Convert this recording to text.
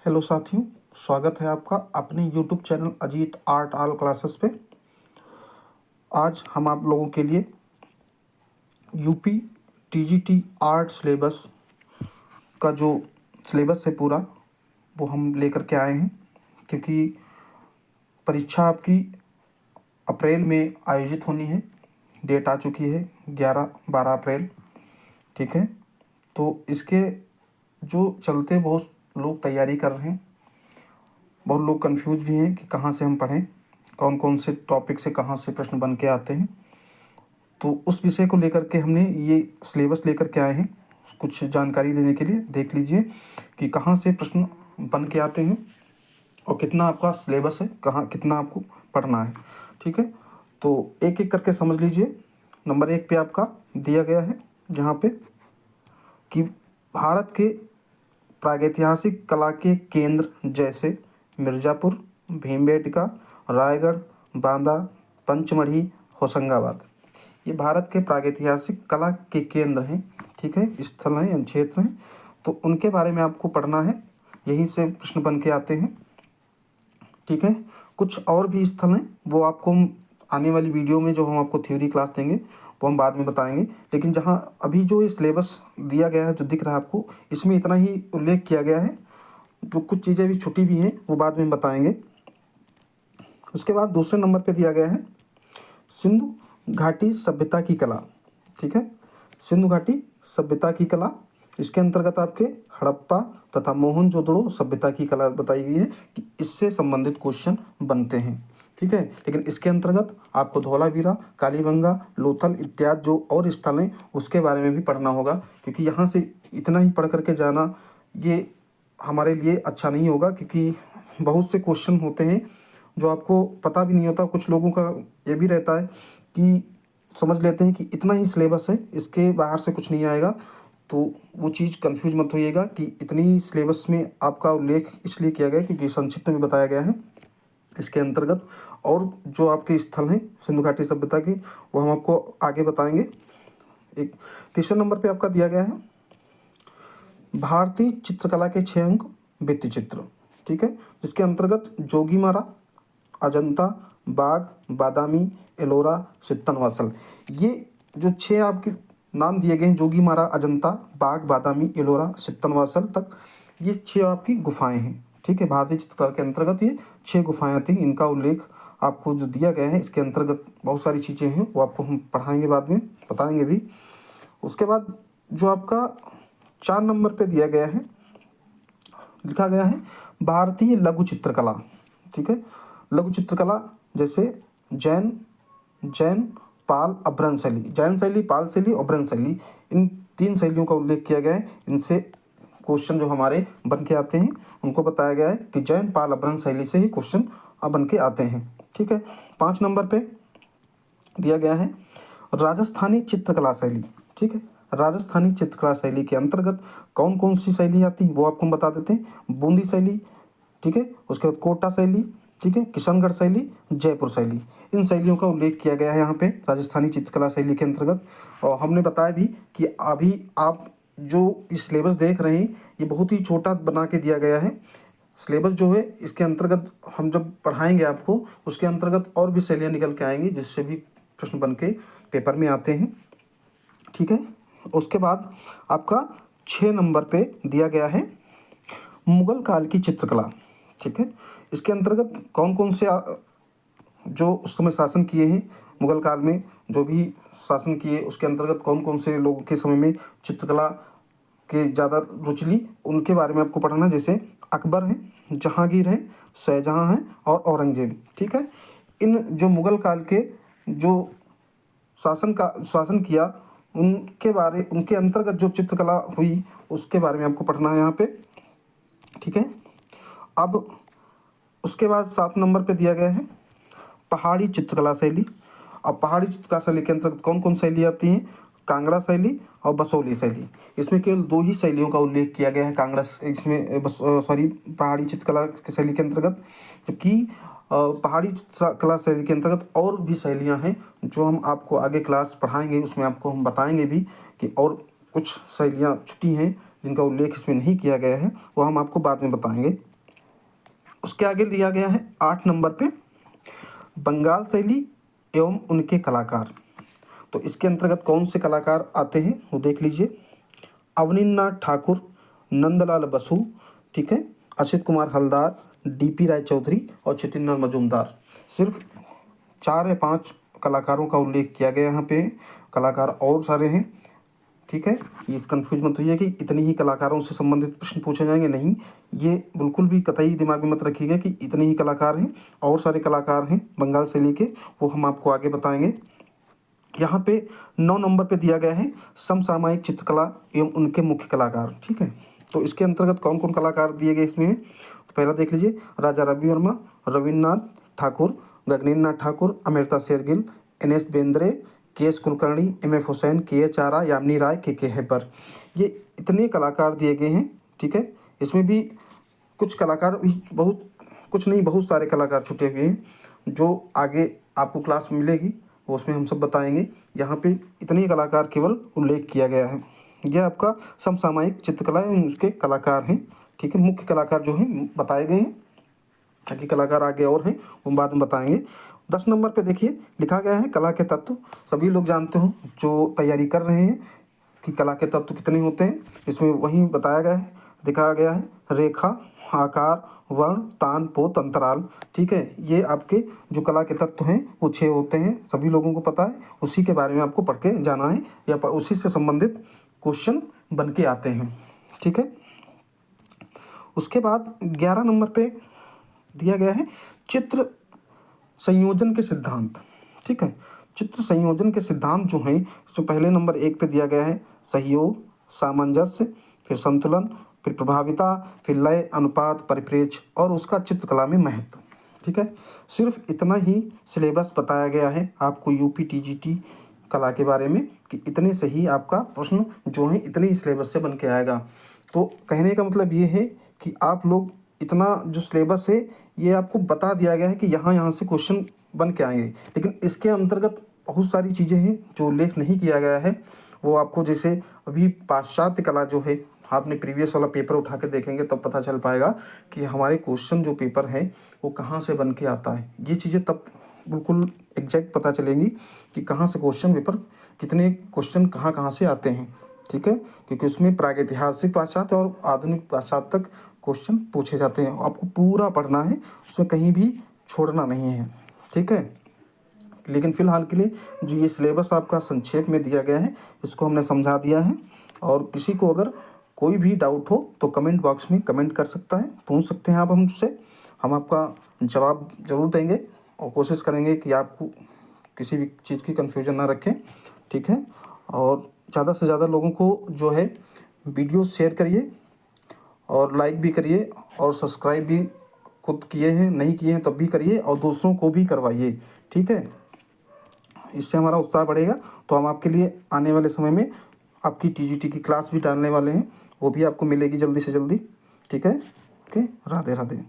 Hello साथियों, स्वागत है आपका अपने YouTube channel Ajit art all classes पे। आज हम आप लोगों के लिए यूपी टीजीटी आर्ट सिलेबस का जो सिलेबस है पूरा वो हम लेकर के आए हैं, क्योंकि परीक्षा आपकी अप्रैल में आयोजित होनी है। डेट आ चुकी है 11-12 अप्रैल। ठीक है, तो इसके जो चलते बहुत लोग तैयारी कर रहे हैं, बहुत लोग कंफ्यूज भी हैं कि कहाँ से हम पढ़ें, कौन कौन से टॉपिक से कहाँ से प्रश्न बन के आते हैं। तो उस विषय को लेकर के हमने ये सिलेबस लेकर के आए हैं कुछ जानकारी देने के लिए। देख लीजिए कि कहाँ से प्रश्न बन के आते हैं और कितना आपका सिलेबस है, कहाँ कितना आपको पढ़ना है। ठीक है, तो एक एक करके समझ लीजिए। नंबर 1 पे आपका दिया गया है जहाँ पे कि भारत के प्रागैतिहासिक कला के केंद्र जैसे मिर्ज़ापुर, भीमबेटका, रायगढ़, बांदा, पंचमढ़ी, होशंगाबाद, ये भारत के प्रागैतिहासिक कला के केंद्र हैं। ठीक है, स्थल हैं या क्षेत्र हैं, तो उनके बारे में आपको पढ़ना है। यहीं से प्रश्न बन के आते हैं। ठीक है, कुछ और भी स्थल हैं, वो आपको हम आने वाली वीडियो में जो हम आपको थ्योरी क्लास देंगे वो हम बाद में बताएंगे। लेकिन जहाँ अभी जो ये सिलेबस दिया गया है, जो दिख रहा है आपको, इसमें इतना ही उल्लेख किया गया है। जो कुछ चीज़ें भी छुट्टी भी हैं वो बाद में बताएंगे। उसके बाद दूसरे नंबर पे दिया गया है सिंधु घाटी सभ्यता की कला। ठीक है, सिंधु घाटी सभ्यता की कला, इसके अंतर्गत आपके हड़प्पा तथा मोहनजोदड़ो सभ्यता की कला बताई गई है कि इससे संबंधित क्वेश्चन बनते हैं। ठीक है, लेकिन इसके अंतर्गत आपको धौलावीरा, कालीबंगा, लोथल इत्यादि जो और स्थल हैं उसके बारे में भी पढ़ना होगा, क्योंकि यहाँ से इतना ही पढ़ करके जाना ये हमारे लिए अच्छा नहीं होगा, क्योंकि बहुत से क्वेश्चन होते हैं जो आपको पता भी नहीं होता। कुछ लोगों का ये भी रहता है कि समझ लेते हैं कि इतना ही सिलेबस है, इसके बाहर से कुछ नहीं आएगा। तो वो चीज़ कंफ्यूज मत होइएगा कि इतनी सिलेबस में आपका उल्लेख इसलिए किया गया है क्योंकि संक्षिप्त में बताया गया है। इसके अंतर्गत और जो आपके स्थल हैं सिंधु घाटी सभ्यता के, वो हम आपको आगे बताएंगे। एक तीसरे नंबर पे आपका दिया गया है भारतीय चित्रकला के 6 अंक भित्ति चित्र। ठीक है, जिसके अंतर्गत जोगीमारा, अजंता, बाघ, बादामी, एलोरा, सित्तनवासल, ये जो 6 आपके नाम दिए गए हैं, जोगीमारा, अजंता, बाघ, बादामी, एलोरा, सित्तनवासल तक, ये 6 आपकी गुफाएं हैं। ठीक है, भारतीय चित्रकला के अंतर्गत ये 6 गुफाएं आती हैं। इनका उल्लेख आपको जो दिया गया है, इसके अंतर्गत बहुत सारी चीज़ें हैं, वो आपको हम पढ़ाएंगे, बाद में बताएंगे भी। उसके बाद जो आपका 4 नंबर पे दिया गया है, लिखा गया है भारतीय लघु चित्रकला। ठीक है, लघु चित्रकला जैसे जैन जैन पाल, अभ्रंश शैली, जैन शैली, पाल शैली, अभ्रंश शैली, इन 3 शैलियों का उल्लेख किया गया है। इनसे क्वेश्चन जो हमारे बन के आते हैं उनको बताया गया है कि जैन, पाल, अभ्रंश शैली से ही क्वेश्चन बन के आते हैं। ठीक है, 5 नंबर पे दिया गया है राजस्थानी चित्रकला शैली। ठीक है, राजस्थानी चित्रकला शैली के अंतर्गत कौन कौन सी शैली आती है वो आपको हम बता देते हैं। बूंदी शैली, ठीक है, उसके बाद कोटा शैली, ठीक है, किशनगढ़ शैली, जयपुर शैली, इन शैलियों का उल्लेख किया गया है यहाँ पे राजस्थानी चित्रकला शैली के अंतर्गत। और हमने बताया भी कि अभी आप जो इस सिलेबस देख रहे हैं ये बहुत ही छोटा बना के दिया गया है। सिलेबस जो है इसके अंतर्गत हम जब पढ़ाएंगे आपको, उसके अंतर्गत और भी शैलियाँ निकल के आएंगी जिससे भी प्रश्न बन के पेपर में आते हैं। ठीक है, उसके बाद आपका 6 नंबर पे दिया गया है मुगल काल की चित्रकला। ठीक है, इसके अंतर्गत कौन कौन से जो उस समय शासन किए हैं, मुगल काल में जो भी शासन किए उसके अंतर्गत कौन कौन से लोगों के समय में चित्रकला के ज़्यादा रुचि ली, उनके बारे में आपको पढ़ना। जैसे अकबर हैं, जहांगीर हैं, शाहजहाँ हैं और औरंगजेब। ठीक है, इन जो मुगल काल के जो शासन किया उनके अंतर्गत जो चित्रकला हुई उसके बारे में आपको पढ़ना है यहाँ पे। ठीक है, अब उसके बाद 7 नंबर पे दिया गया है पहाड़ी चित्रकला शैली। अब पहाड़ी चित्रकला शैली के अंतर्गत कौन कौन शैली आती हैं, कांगड़ा शैली और बसोली शैली। इसमें केवल 2 ही शैलियों का उल्लेख किया गया है कांगड़ा, इसमें पहाड़ी चित्रकला की शैली के अंतर्गत, जबकि पहाड़ी चित्रकला शैली के अंतर्गत और भी शैलियाँ हैं जो हम आपको आगे क्लास पढ़ाएंगे, उसमें आपको हम बताएंगे भी कि और कुछ शैलियाँ छुट्टी हैं जिनका उल्लेख इसमें नहीं किया गया है, वो हम आपको बाद में बताएंगे। उसके आगे दिया गया है 8 नंबर पे बंगाल शैली एवं उनके कलाकार। तो इसके अंतर्गत कौन से कलाकार आते हैं वो देख लीजिए। अवनींद्रनाथ ठाकुर, नंदलाल बसु, ठीक है, असित कुमार हलदार, डीपी राय चौधरी और चितिंदर मजूमदार। सिर्फ 4 या 5 कलाकारों का उल्लेख किया गया यहाँ पे। कलाकार और सारे हैं, ठीक है। ये कंफ्यूज मत होइए कि इतने ही कलाकारों से संबंधित प्रश्न पूछे जाएंगे, नहीं। ये बिल्कुल भी कतई दिमाग में मत रखिएगा कि इतने ही कलाकार हैं, और सारे कलाकार हैं बंगाल शैली के, वो हम आपको आगे बताएंगे। यहाँ पे 9 नंबर पे दिया गया है समसामयिक चित्रकला एवं उनके मुख्य कलाकार, ठीक है। तो इसके अंतर्गत कौन कौन कलाकार दिए गए इसमें, तो पहला देख लीजिए, Raja Ravi Varma, Rabindranath Thakur, Gaganendranath Thakur, Amrita Shergil, N S. Bendre, K S. Kulkarni, M F. Husain, K H. Ara, Yamini Roy, K Hebbar. ये इतने कलाकार दिए गए हैं, ठीक है। इसमें भी कुछ कलाकार भी बहुत, कुछ नहीं, बहुत सारे कलाकार छुटे हुए हैं, जो आगे आपको क्लास में मिलेगी वो उसमें हम सब बताएंगे। यहाँ पे इतने ही कलाकार केवल उल्लेख किया गया है। यह आपका समसामयिक चित्रकला एवं उसके कलाकार हैं, ठीक है। मुख्य कलाकार जो हैं बताए गए हैं, ताकि कलाकार आगे और हैं वो बाद में बताएंगे। 10 नंबर पे देखिए लिखा गया है कला के तत्व। सभी लोग जानते हो जो तैयारी कर रहे हैं कि कला के तत्व कितने होते हैं। इसमें वही बताया गया है, दिखाया गया है, रेखा, आकार, वर्ण, तान, पोत, अंतराल, ठीक है। ये आपके जो कला के तत्व हैं वो 6 होते हैं, सभी लोगों को पता है। उसी के बारे में आपको पढ़ के जाना है, या उसी से संबंधित क्वेश्चन बन के आते हैं, ठीक है। उसके बाद 11 नंबर पे दिया गया है चित्र संयोजन के सिद्धांत, ठीक है। चित्र संयोजन के सिद्धांत जो हैं, इसमें पहले नंबर 1 पे दिया गया है सहयोग, सामंजस्य, फिर संतुलन, फिर प्रभाविता, फिर लय, अनुपात, परिप्रेक्ष्य और उसका चित्रकला में महत्व, ठीक है। सिर्फ इतना ही सिलेबस बताया गया है आपको यूपी टीजीटी कला के बारे में, कि इतने से ही आपका प्रश्न जो है इतने ही सिलेबस से बन के आएगा। तो कहने का मतलब ये है कि आप लोग इतना जो सिलेबस है ये आपको बता दिया गया है कि यहाँ से क्वेश्चन बन के आएंगे, लेकिन इसके अंतर्गत बहुत सारी चीज़ें हैं जो उल्लेख नहीं किया गया है। वो आपको, जैसे अभी पाश्चात्य कला जो है, आपने प्रीवियस वाला पेपर उठा के देखेंगे तब पता चल पाएगा कि हमारे क्वेश्चन जो पेपर है वो कहाँ से बन के आता है। ये चीज़ें तब बिल्कुल एग्जैक्ट पता चलेंगी कि कहाँ से क्वेश्चन पेपर, कितने क्वेश्चन कहाँ से आते हैं, ठीक है। क्योंकि उसमें प्रागैतिहासिक पाश्चात्य और आधुनिक पाश्चात्य तक क्वेश्चन पूछे जाते हैं। आपको पूरा पढ़ना है, उसमें कहीं भी छोड़ना नहीं है, ठीक है। लेकिन फ़िलहाल के लिए जो ये सिलेबस आपका संक्षेप में दिया गया है इसको हमने समझा दिया है। और किसी को अगर कोई भी डाउट हो तो कमेंट बॉक्स में कमेंट कर सकता है, पूछ सकते हैं आप हमसे, हम आपका जवाब ज़रूर देंगे और कोशिश करेंगे कि आपको किसी भी चीज़ की कन्फ्यूजन ना रखें, ठीक है। और ज़्यादा से ज़्यादा लोगों को जो है वीडियो शेयर करिए और लाइक भी करिए, और सब्सक्राइब भी खुद किए हैं, नहीं किए हैं तब भी करिए, और दूसरों को भी करवाइए, ठीक है। इससे हमारा उत्साह बढ़ेगा। तो हम आपके लिए आने वाले समय में आपकी टीजीटी की क्लास भी डालने वाले हैं, वो भी आपको मिलेगी जल्दी से जल्दी, ठीक है। ओके, राधे राधे।